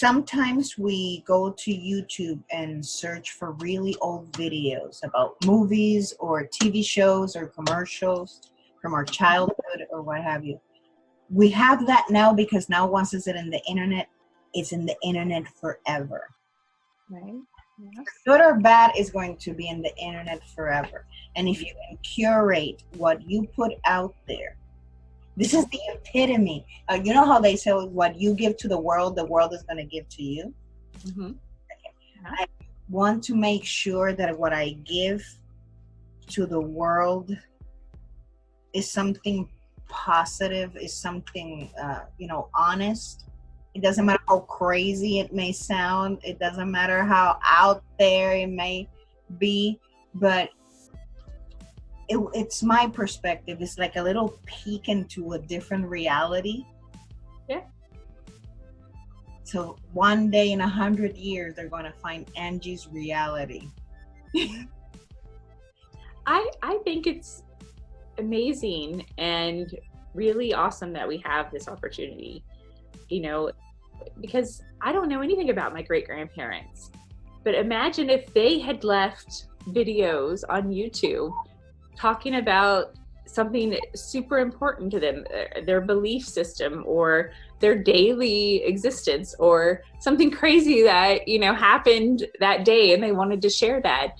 sometimes we go to YouTube and search for really old videos about movies or TV shows or commercials from our childhood or what have you. We have that now because now once it's in the internet, it's in the internet forever. Right. Yes. Good or bad is going to be in the internet forever. And if you can curate what you put out there, this is the epitome. You know how they say what you give to the world is going to give to you? Mm-hmm. Okay. I want to make sure that what I give to the world is something positive, is something, honest. It doesn't matter how crazy it may sound. It doesn't matter how out there it may be, but it's my perspective. It's like a little peek into a different reality. Yeah. So one day in 100 years, they're going to find Angie's reality. I think it's amazing and really awesome that we have this opportunity, because I don't know anything about my great-grandparents, but imagine if they had left videos on YouTube talking about something super important to them, their belief system or their daily existence or something crazy that, happened that day and they wanted to share that.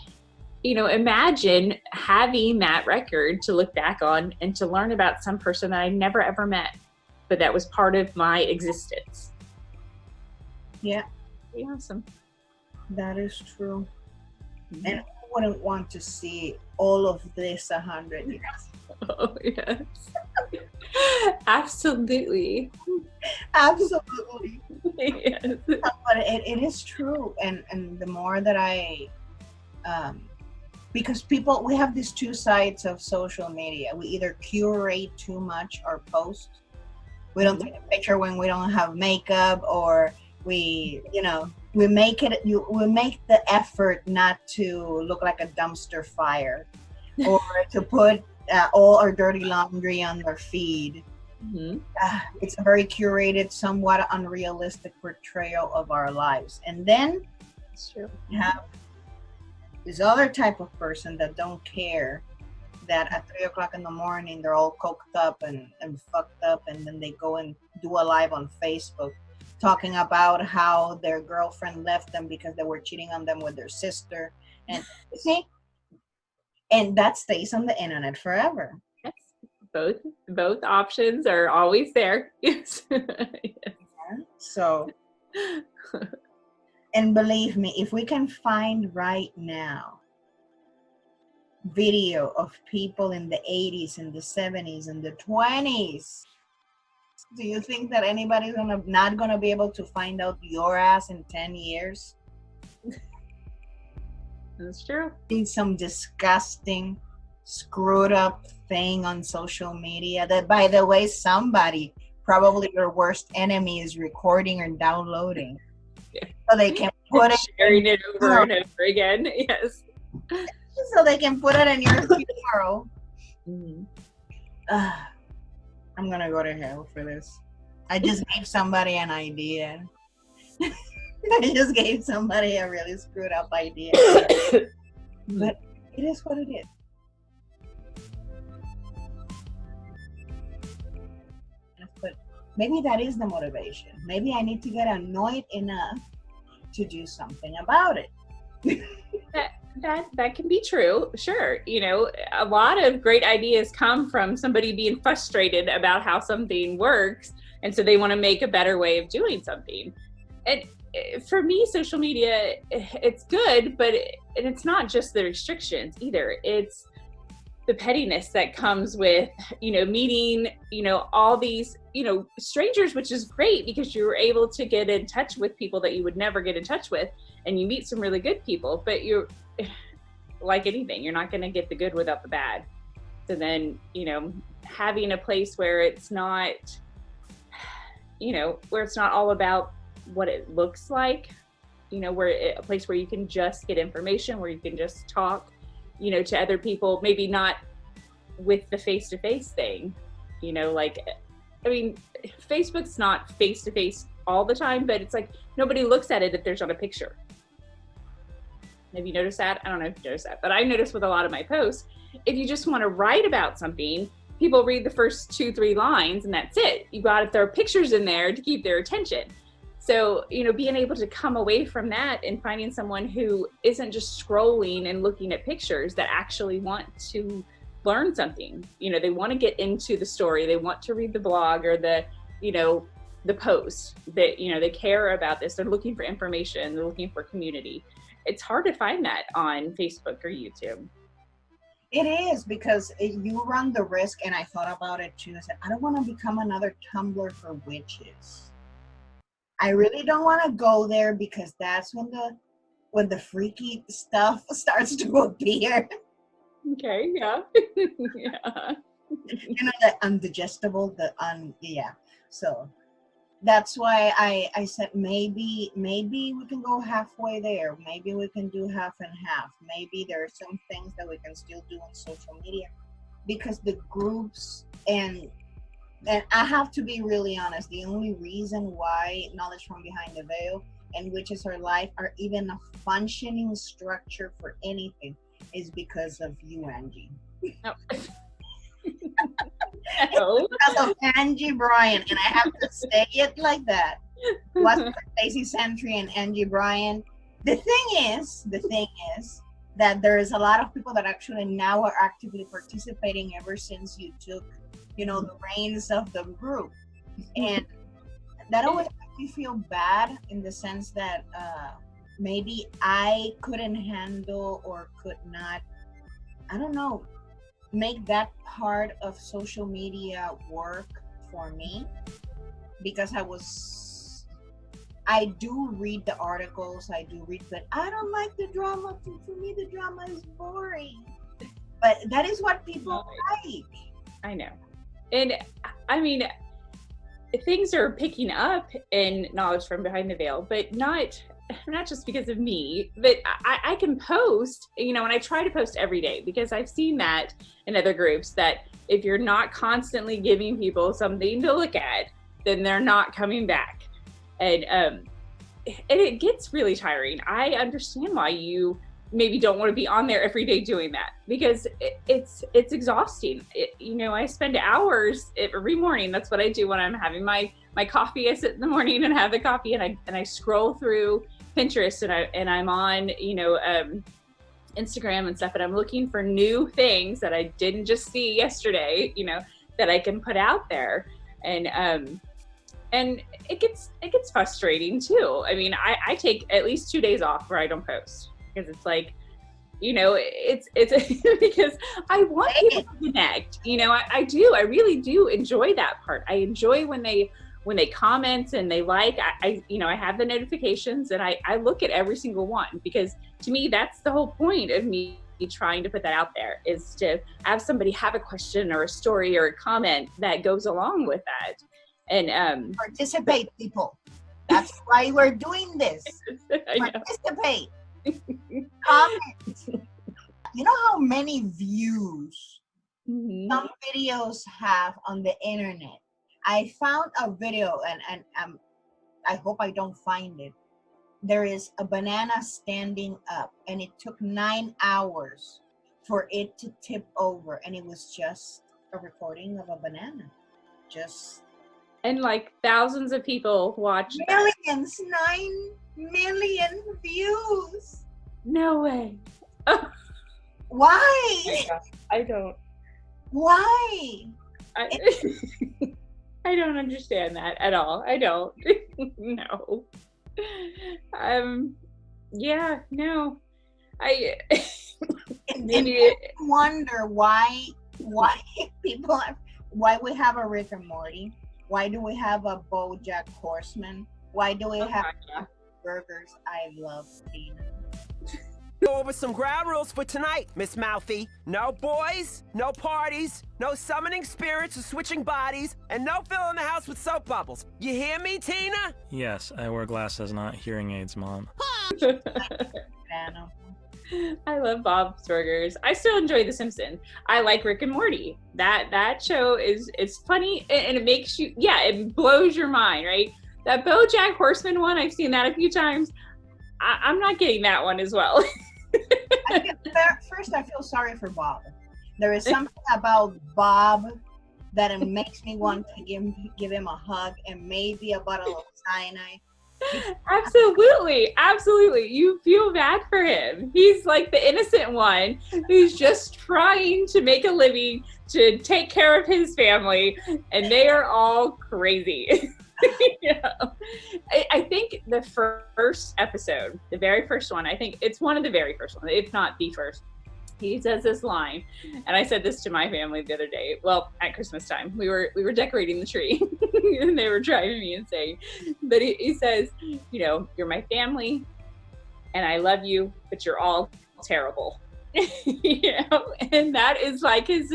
Imagine having that record to look back on and to learn about some person that I never ever met, but that was part of my existence. Yeah. Pretty awesome. That is true. Mm-hmm. And who wouldn't want to see all of this 100 years? Oh, yes. Absolutely. Absolutely. Yes. But it is true. And the more that I, because we have these two sides of social media. We either curate too much our post. We don't take a picture when we don't have makeup, or we make the effort not to look like a dumpster fire or to put all our dirty laundry on their feed. Mm-hmm. It's a very curated, somewhat unrealistic portrayal of our lives. And then That's true. you have this other type of person that don't care, that at 3:00 in the morning they're all coked up and fucked up, and then they go and do a live on Facebook talking about how their girlfriend left them because they were cheating on them with their sister. And you see, and that stays on the internet forever. Yes. Both options are always there. Yes. Yes. So, and believe me, if we can find right now video of people in the 80s and the 70s and the 20s, do you think that anybody's not gonna be able to find out your ass in 10 years? That's true. In some disgusting, screwed up thing on social media that, by the way, somebody, probably your worst enemy, is recording or downloading. Yeah. So they can put it, sharing it over and over again. Yes. So they can put it in your funeral. Mm-hmm. I'm gonna go to hell for this. I just gave somebody an idea. I just gave somebody a really screwed up idea. But it is what it is. But maybe that is the motivation. Maybe I need to get annoyed enough to do something about it. That can be true. Sure. A lot of great ideas come from somebody being frustrated about how something works. And so they want to make a better way of doing something. And for me, social media, it's good, but it's not just the restrictions either. It's the pettiness that comes with, meeting, all these, strangers, which is great because you're able to get in touch with people that you would never get in touch with. And you meet some really good people, but you're like anything, you're not going to get the good without the bad. So then, having a place where it's not, where it's not all about what it looks like, a place where you can just get information, where you can just talk, to other people, maybe not with the face-to-face thing, Facebook's not face-to-face all the time, but it's like nobody looks at it if there's not a picture. Have you noticed that? I don't know if you noticed that, but I noticed with a lot of my posts, if you just want to write about something, people read the first 2-3 lines and that's it. You got to throw pictures in there to keep their attention. So, being able to come away from that and finding someone who isn't just scrolling and looking at pictures, that actually want to learn something. They want to get into the story. They want to read the blog or the post, that, they care about this. They're looking for information. They're looking for community. It's hard to find that on Facebook or YouTube. It is, because you run the risk, and I thought about it too. I said, I don't want to become another Tumblr for witches. I really don't want to go there, because that's when the freaky stuff starts to appear. Okay, yeah. Yeah. The undigestible, yeah. So that's why I said maybe we can go halfway there. Maybe we can do half and half. Maybe there are some things that we can still do on social media, because the groups and I have to be really honest, the only reason why Knowledge from Behind the Veil and Witches Are Life are even a functioning structure for anything is because of you, Angie. No. It's because of Angie Bryan, and I have to say it like that. What's Stacey Sentry and Angie Bryan? The thing is that there is a lot of people that actually now are actively participating ever since you took, the reins of the group, and that always makes me feel bad in the sense that maybe I couldn't handle or could not, I don't know, make that part of social media work for me, because I do read the articles, but I don't like the drama. For me, the drama is boring. But that is what people like. I know. And I mean, things are picking up in Knowledge from Behind the Veil, but not just because of me, but I can post, and I try to post every day, because I've seen that in other groups, that if you're not constantly giving people something to look at, then they're not coming back. And it gets really tiring. I understand why you maybe don't want to be on there every day doing that, because it's exhausting. I spend hours every morning. That's what I do when I'm having my coffee. I sit in the morning and have the coffee, and I scroll through Pinterest, and I'm on Instagram and stuff, and I'm looking for new things that I didn't just see yesterday, that I can put out there. And it gets frustrating too. I mean, I take at least 2 days off where I don't post, because it's like, it's because I want people to connect. I really do enjoy that part. I enjoy when they comment and they like. I have the notifications, and I look at every single one, because to me, that's the whole point of me trying to put that out there, is to have somebody have a question or a story or a comment that goes along with that. And participate, people. That's why we're doing this. Participate. Comment. You know how many views some videos have on the internet? I found a video, and I hope I don't find it. There is a banana standing up, and it took 9 hours for it to tip over, and it was just a recording of a banana. And like thousands of people watched. Millions, 9 million views. No way. Why? I don't. Why? I don't understand that at all. I don't. No. Yeah, no. I wonder why people why we have a Rick and Morty. Why do we have a BoJack Horseman? Why do we have burgers? I love Tina. Go over some ground rules for tonight, Miss Mouthy. No boys, no parties, no summoning spirits or switching bodies, and no filling the house with soap bubbles. You hear me, Tina? Yes, I wear glasses, not hearing aids, Mom. I love Bob's Burgers. I still enjoy The Simpsons. I like Rick and Morty. That show is funny, and it makes you, it blows your mind, right? That BoJack Horseman one, I've seen that a few times. I'm not getting that one as well. First, I feel sorry for Bob. There is something about Bob that it makes me want to give him a hug and maybe a bottle of cyanide. Absolutely. You feel bad for him. He's like the innocent one who's just trying to make a living, to take care of his family, and they are all crazy. I think the first episode, the very first one, I think it's one of the very first ones, if not the first. He says this line, and I said this to my family the other day. Well, at Christmas time, we were decorating the tree, and they were driving me insane. But he says, you're my family, and I love you, but you're all terrible. And that is like that's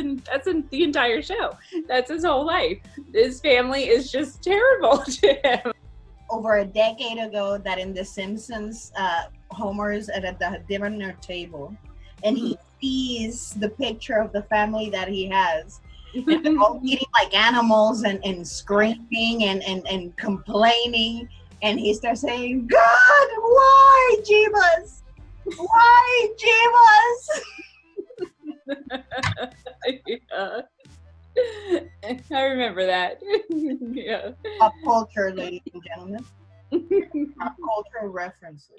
in the entire show. That's his whole life. His family is just terrible to him. Over a decade ago, that in The Simpsons, Homer's at the dinner table, and he sees the picture of the family that he has, and they're all eating like animals and screaming and complaining, and he starts saying, "God, why, Jeebus? Why, Jeebus?" Yeah. I remember that. Yeah. Pop culture, ladies and gentlemen. Pop culture references.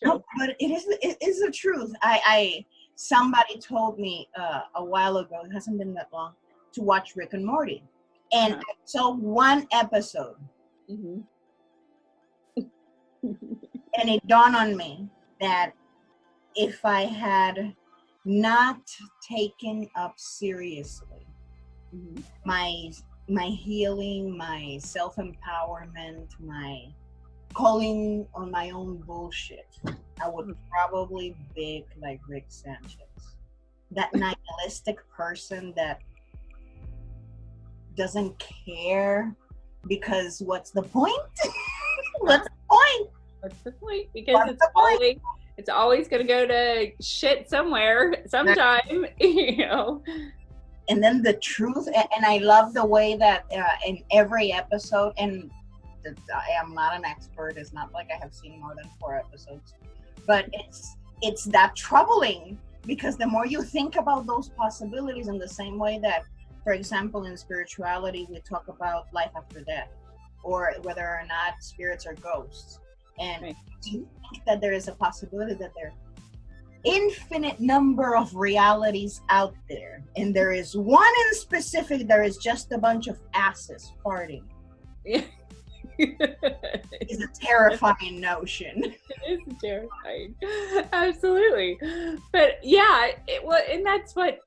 No, but it is the truth. Somebody told me a while ago, it hasn't been that long, to watch Rick and Morty, and I saw one episode, and it dawned on me that if I had not taken up seriously my healing, my self-empowerment, my calling on my own bullshit, I would probably bake like Rick Sanchez, that nihilistic person that doesn't care, because what's the point? What's the point? What's the point? Because it's always going to go to shit somewhere, sometime, And then the truth, and I love the way that in every episode, and I am not an expert, it's not like I have seen more than 4 episodes, but it's that troubling, because the more you think about those possibilities, in the same way that, for example, in spirituality, we talk about life after death, or whether or not spirits are ghosts. And you think that there is a possibility that there are infinite number of realities out there, and there is one in specific, there is just a bunch of asses farting. It's a terrifying notion. It is terrifying. Absolutely. But yeah, and that's what,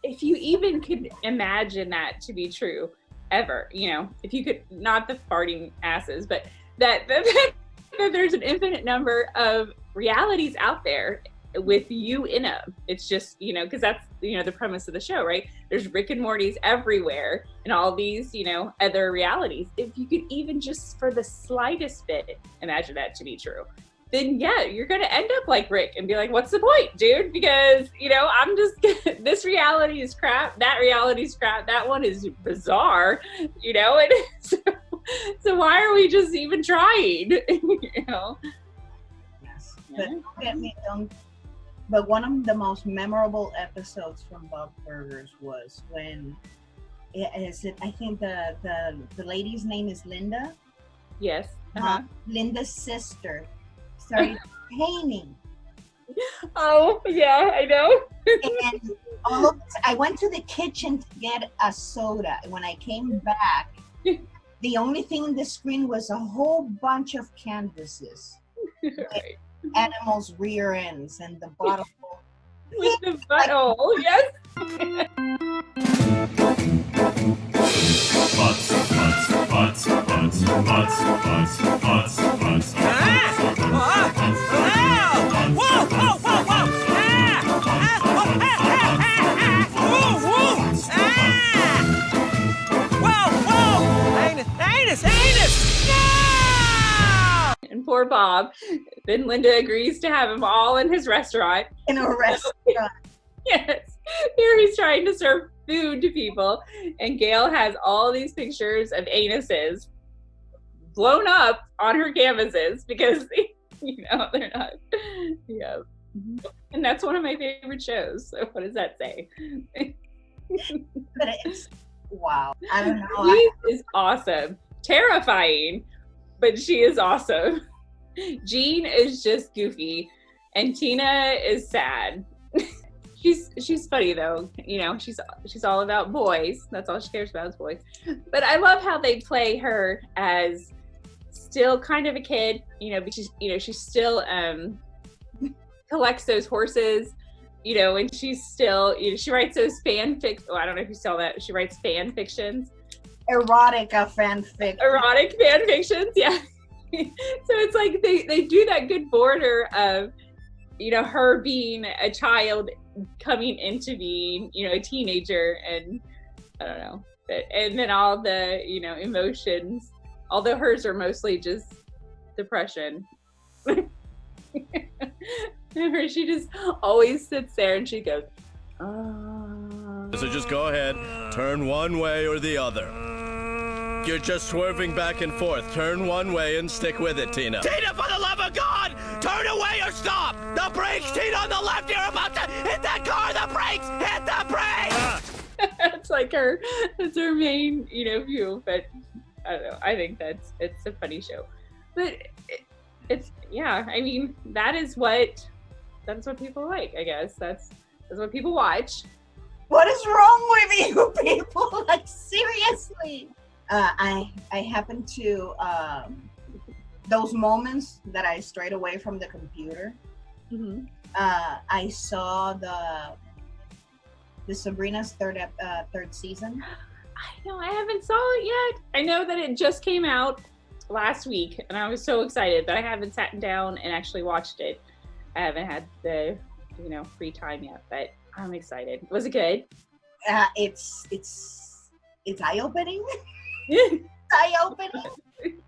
if you even could imagine that to be true ever, if you could, not the farting asses, but that there's an infinite number of realities out there with you in them. It's just, because that's, the premise of the show, right? There's Rick and Morty's everywhere and all these, other realities. If you could even just for the slightest bit imagine that to be true, then yeah, you're going to end up like Rick and be like, what's the point, dude? Because, I'm just, this reality is crap. That reality is crap. That one is bizarre, and so why are we just even trying, Yes. But don't get me, but one of the most memorable episodes from Bob Burgers was when I think the lady's name is Linda. Yes. Linda's sister started painting. Oh yeah, I know. And I went to the kitchen to get a soda. When I came back, the only thing on the screen was a whole bunch of canvases. Right. Animals' rear ends and the bottom with the butthole, yes. And poor Bob. Then Linda agrees to have him all in his restaurant. in a restaurant. Yes. Here he's trying to serve food to people, and Gail has all these pictures of anuses blown up on her canvases because they're not. Yeah. And that's one of my favorite shows. So what does that say? But it's wow. I don't know. She is awesome. Terrifying, but she is awesome. Jean is just goofy, and Tina is sad. She's funny though. She's all about boys. That's all she cares about is boys. But I love how they play her as still kind of a kid. But she's still collects those horses. And she's still, she writes those fanfic. Oh, I don't know if you saw that. She writes fan fictions. Erotic fanfic. Erotic fan fictions, yeah. So it's like they do that good border of, her being a child coming into being, a teenager, and I don't know. And then all the, emotions, although hers are mostly just depression. Remember, she just always sits there and she goes, So just go ahead, turn one way or the other. You're just swerving back and forth. Turn one way and stick with it, Tina. Tina, for the love of God! Turn away or stop! The brakes, Tina, on the left! You're about to hit that car! The brakes! Hit the brakes! It's like that's her main, view. But I don't know. I think it's a funny show. But it's I mean, that's what people like, I guess. That's what people watch. What is wrong with you people? Like, seriously. I happen to those moments that I strayed away from the computer. Mm-hmm. I saw the Sabrina's third season. I know, I haven't saw it yet. I know that it just came out last week, and I was so excited, but I haven't sat down and actually watched it. I haven't had the free time yet, but I'm excited. Was it good? It's eye-opening. It's eye-opening.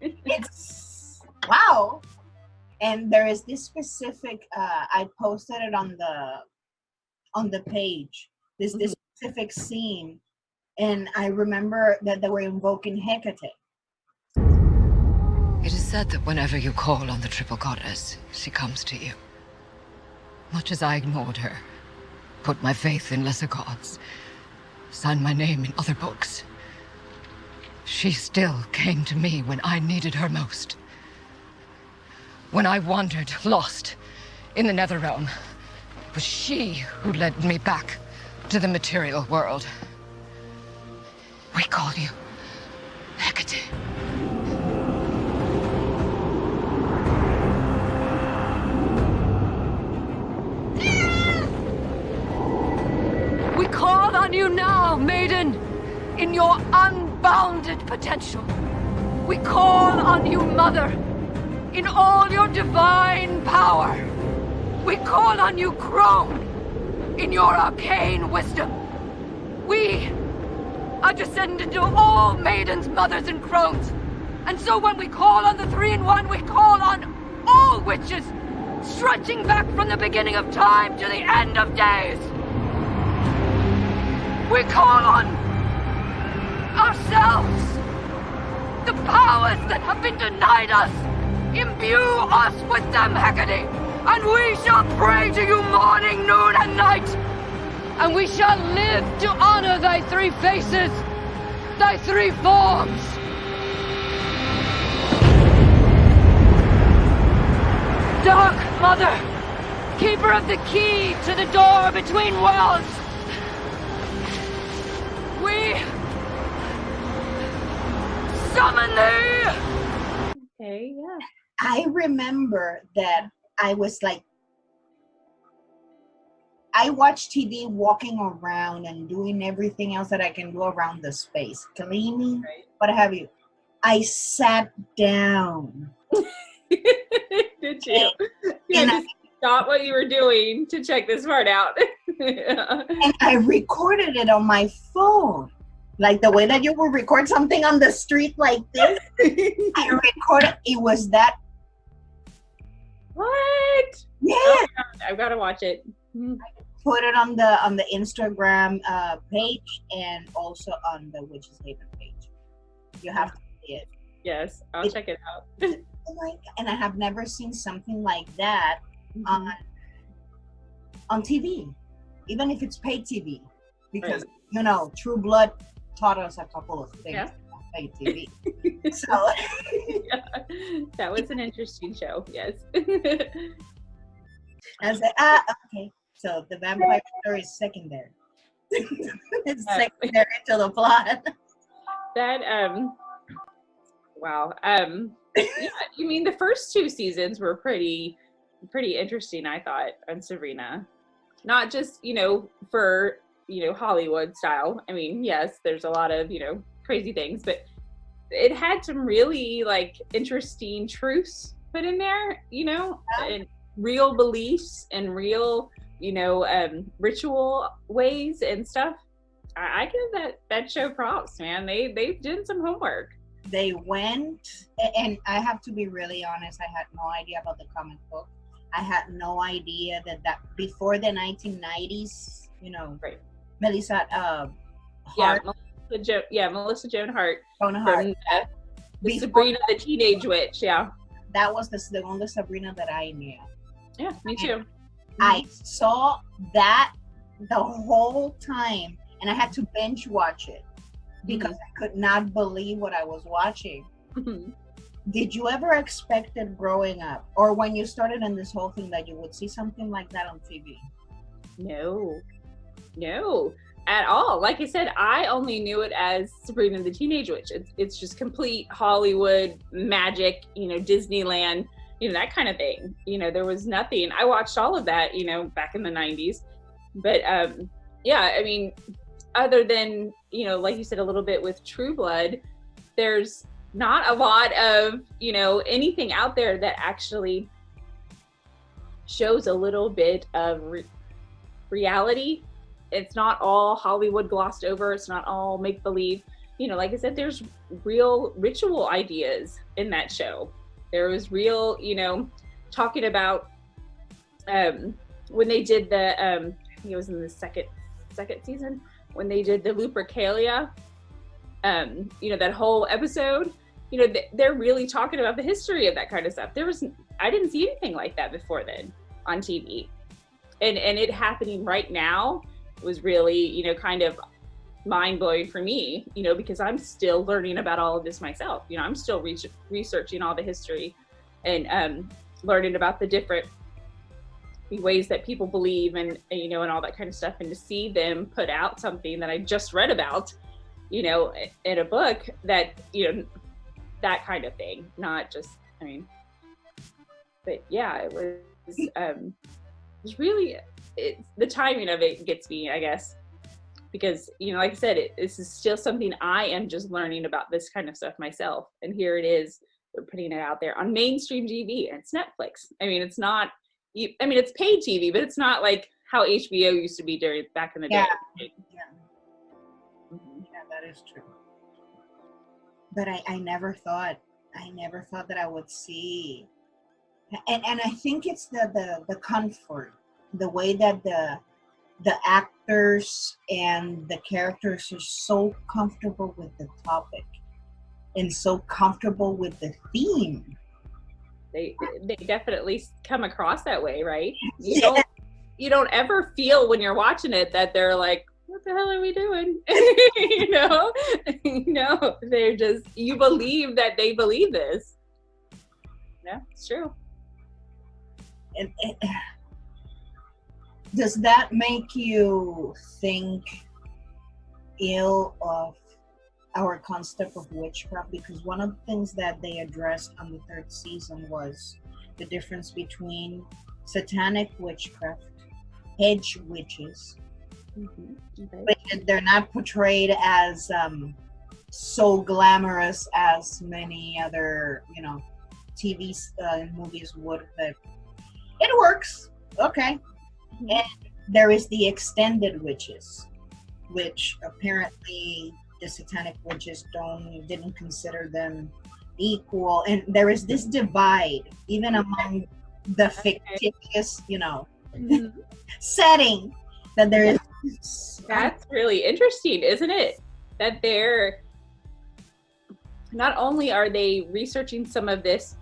It's wow. And there is this specific I posted it on the page, this specific scene, and I remember that they were invoking Hecate. It is said that whenever you call on the triple goddess, she comes to you. Much as I ignored her, put my faith in lesser gods, signed my name in other books, she still came to me when I needed her most. When I wandered, lost, in the Netherrealm, it was she who led me back to the material world. We call you Hecate. We call on you now, maiden, in your unbounded potential. We call on you, mother, in all your divine power. We call on you, crone, in your arcane wisdom. We are descended to all maidens, mothers, and crones. And so when we call on the three-in-one, we call on all witches, stretching back from the beginning of time to the end of days. We call on ourselves, the powers that have been denied us. Imbue us with them, Hecate, and we shall pray to you morning, noon, and night. And we shall live to honor thy three faces, thy three forms. Dark Mother, keeper of the key to the door between worlds, we summon thee! Okay, yeah. I remember that I was like, I watch TV walking around and doing everything else that I can do around the space, cleaning, Right. what have you. I sat down. Did you? You just stopped what you were doing to check this part out. Yeah. And I recorded it on my phone. Like the way that you would record something on the street like this. I recorded, it was that. What? Yeah. Oh, I've got to watch it. Put it on the Instagram page and also on the Witches Haven page. You have to see it. Yes, I'll check it out. And I have never seen something like that on TV, even if it's paid TV, because True Blood taught us a couple of things on paid TV. So that was an interesting show. Yes. I was like, okay. So the vampire story is secondary. It's secondary to the plot. That wow. Yeah, you mean the first 2 seasons were pretty interesting, I thought, on Sabrina. Not just, for, Hollywood style. I mean, yes, there's a lot of, crazy things, but it had some really like interesting truths put in there, and real beliefs and real, ritual ways and stuff. I give that show props, man. They did some homework. They went, and I have to be really honest, I had no idea about the comic book. I had no idea that before the 1990s, right. Melissa Hart. Melissa Joan Hart. From Sabrina the Teenage Witch, That was the only Sabrina that I knew. Yeah, me too. I saw that the whole time, and I had to binge watch it because I could not believe what I was watching. Did you ever expect it growing up, or when you started in this whole thing, that you would see something like that on TV? No, at all. Like I said, I only knew it as Sabrina the Teenage Witch. It's just complete Hollywood magic, Disneyland, that kind of thing. There was nothing. I watched all of that, back in the 90s. But I mean, other than, like you said, a little bit with True Blood, there's not a lot of, anything out there that actually shows a little bit of reality. It's not all Hollywood glossed over. It's not all make-believe. Like I said, there's real ritual ideas in that show. There was real, talking about when they did the, I think it was in the second season, when they did the Lupercalia, that whole episode, they're really talking about the history of that kind of stuff. I didn't see anything like that before then on TV. And it happening right now was really, kind of mind-blowing for me, because I'm still learning about all of this myself. I'm still researching all the history and learning about the different ways that people believe and and all that kind of stuff. And to see them put out something that I just read about, in a book, that, that kind of thing, not just, but yeah, it was really, the timing of it gets me, I guess, because, like I said, this is still something I am just learning about, this kind of stuff myself. And here it is, they're putting it out there on mainstream TV, and it's Netflix. It's not, it's paid TV, but it's not like how HBO used to be back in the day. Yeah, that is true. But I never thought that I would see, and I think it's the comfort, the way that the actors and the characters are so comfortable with the topic and so comfortable with the theme. They definitely come across that way, right? You don't ever feel when you're watching it that they're like, what the hell are we doing? No, they're just, you believe that they believe this. Yeah, it's true. Does that make you think ill of our concept of witchcraft? Because one of the things that they addressed on the 3rd season was the difference between satanic witchcraft, hedge witches, but they're not portrayed as so glamorous as many other, TV movies would. But it works, okay. And there is the extended witches, which apparently the satanic witches didn't consider them equal, and there is this divide even among the fictitious, setting that there is. That's really interesting, isn't it? That not only are they researching some of this,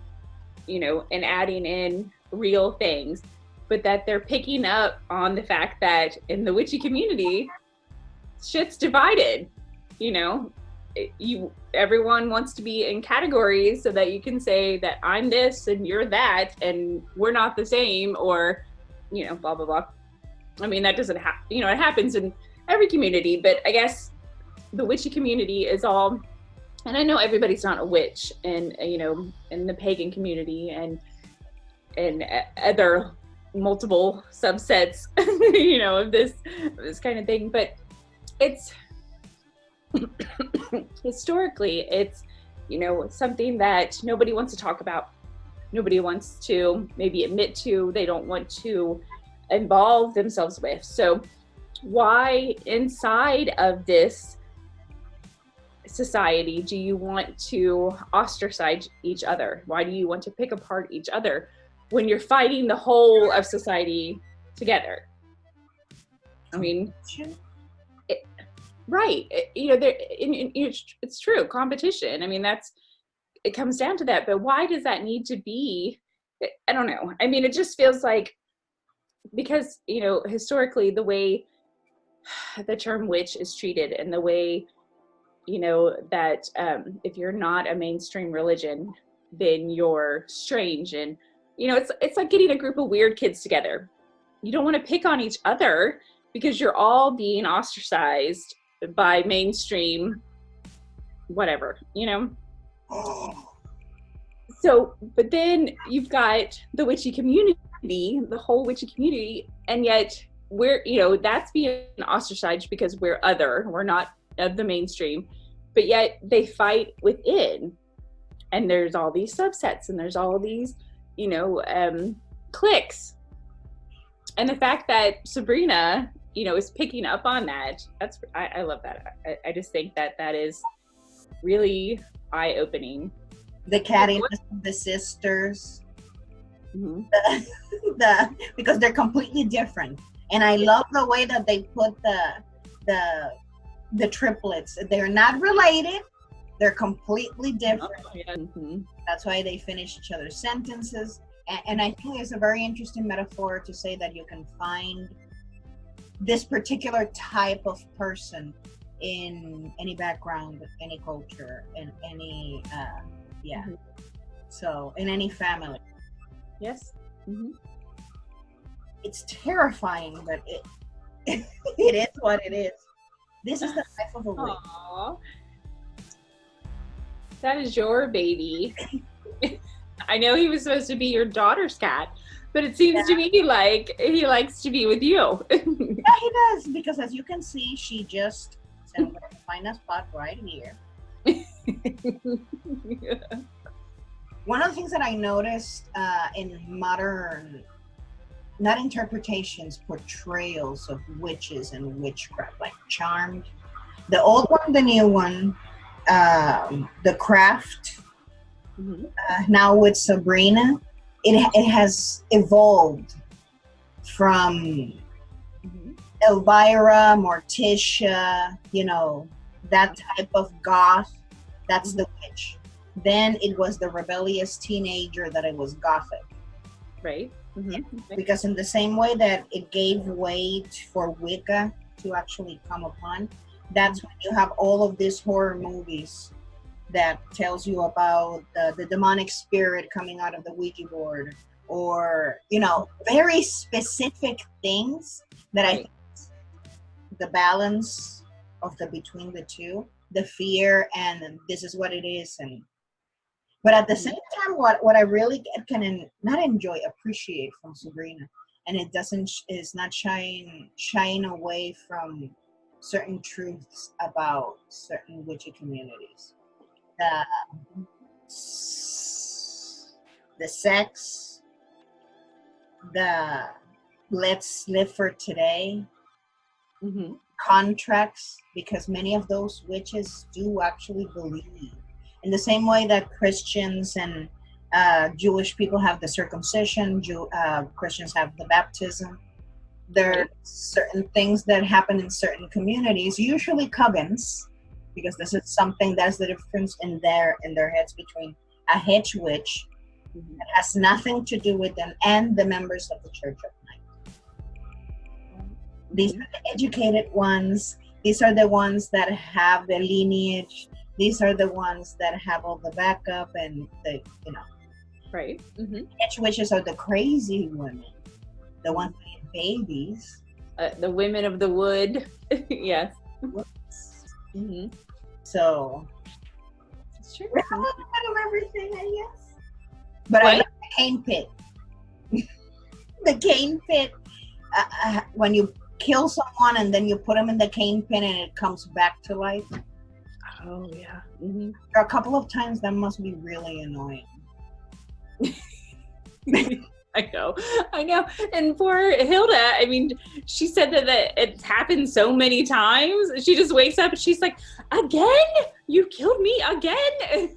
and adding in real things, but that they're picking up on the fact that in the witchy community, shit's divided. Everyone wants to be in categories so that you can say that I'm this and you're that and we're not the same, or blah blah blah. I mean, that doesn't happen. It happens in every community, but I guess the witchy community is all, and I know everybody's not a witch, and in the pagan community and other multiple subsets of this kind of thing, but it's historically it's something that nobody wants to talk about, nobody wants to maybe admit to, they don't want to involve themselves with. So why inside of this society do you want to ostracize each other? Why do you want to pick apart each other when you're fighting the whole of society together? I mean, right. It's true. Competition. I mean, it comes down to that. But why does that need to be? I don't know. I mean, it just feels like, because, historically, the way the term witch is treated, and the way, that if you're not a mainstream religion, then you're strange. And, it's like getting a group of weird kids together. You don't want to pick on each other because you're all being ostracized by mainstream whatever, So, but then you've got the witchy community, the whole witchy community, and yet we're, that's being ostracized because we're other, we're not of the mainstream, but yet they fight within, and there's all these subsets, and there's all these, cliques. And the fact that Sabrina, is picking up on that, I love that. I just think that is really eye-opening. The cattiness of the sisters, because they're completely different, and I love the way that they put the triplets. They're not related; they're completely different. That's why they finish each other's sentences, and I think it's a very interesting metaphor to say that you can find this particular type of person in any background, any culture, in any so in any family. Yes. It's terrifying, but it is what it is. This is the life of a witch. Aww. That is your baby. I know he was supposed to be your daughter's cat, but it seems to me like he likes to be with you. Yeah, he does, because as you can see, she just said, I'm going to find a spot right here. Yeah. One of the things that I noticed in modern, not interpretations, portrayals of witches and witchcraft, like Charmed, the old one, the new one, the Craft, now with Sabrina, it has evolved from Elvira, Morticia, that type of goth. That's the witch. Then it was the rebellious teenager that it was gothic. Right. Because in the same way that it gave way for Wicca to actually come upon, that's when you have all of these horror movies that tells you about the demonic spirit coming out of the Ouija board, or, very specific things that I think the balance of between the two, the fear and this is what it is. But at the same time, what I really can not enjoy, appreciate from Sabrina, and is not shying away from certain truths about certain witchy communities. The sex, the let's live for today, contracts, because many of those witches do actually believe. In the same way that Christians and Jewish people have the circumcision, Christians have the baptism. There are certain things that happen in certain communities, usually covens, because this is something that's the difference in their heads between a hedge witch that has nothing to do with them and the members of the Church of Night. These are the educated ones. These are the ones that have the lineage. These are the ones that have all the backup and the, Right. hedge witches are the crazy women, the ones that eat babies. The women of the wood. Yes. So It's true. we're a little bit of everything, I guess. But I What? like the cane pit. The cane pit. When you kill someone and then you put them in the cane pit and it comes back to life. Oh yeah. There are a couple of times that must be really annoying. I know. And for Hilda, I mean, she said that it's happened so many times. She just wakes up and she's like, again? You killed me again?